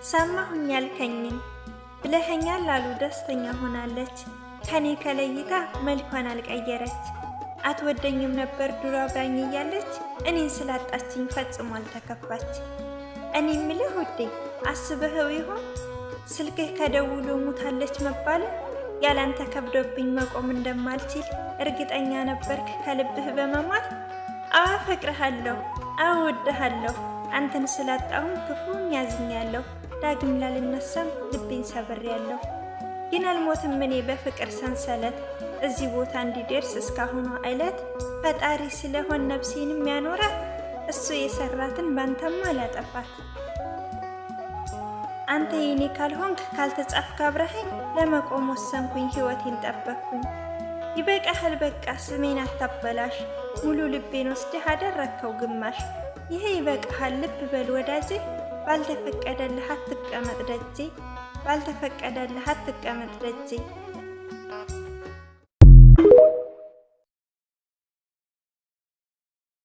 ሰማሁኝ ያልከኝን ብለኸኛል አሉ ደስተኛ ሆናለች። ከኔ ከለይታ መልኳን አልቀየረች። አትወደኝም ነበር ድሮ አብራኝ እያለች እኔን ስላጣችኝ ፈጽሞ አልተከፋች። እኔ ምልህ ውዴ አስበኸው ይሆን ስልክህ ከደውሎ ሙታለች መባል? ያላንተ ከብዶብኝ መቆም እንደማልችል እርግጠኛ ነበርክ ከልብህ በመማል? አፈቅርሃለሁ አወድሃለሁ አንተን ስላጣሁም ክፉኛ ያዝኛለሁ። ዳግም ላልነሳም ልቤን ሰብሬያለሁ። ግን አልሞትም እኔ በፍቅር ሰንሰለት እዚህ ቦታ እንዲደርስ እስካሁኗ ዕለት። ፈጣሪ ስለሆን ነፍሴንም ያኖራት እሱ የሰራትን ባንተማ አላጠፋት። አንተ የኔ ካልሆንክ ካልተጻፍክ አብረኸኝ ለመቆም ወሰንኩኝ ሕይወቴን ጠበቅኩኝ። ይበቃሃል በቃ ስሜን አታበላሽ ሙሉ ልቤን ወስደህ አደረከው ግማሽ። ይሄ ይበቃሃል ልብ በል ወዳጄ ባልተፈቀደልህ አትቀመጥ ደጄ ባልተፈቀደልህ አትቀመጥ ደጄ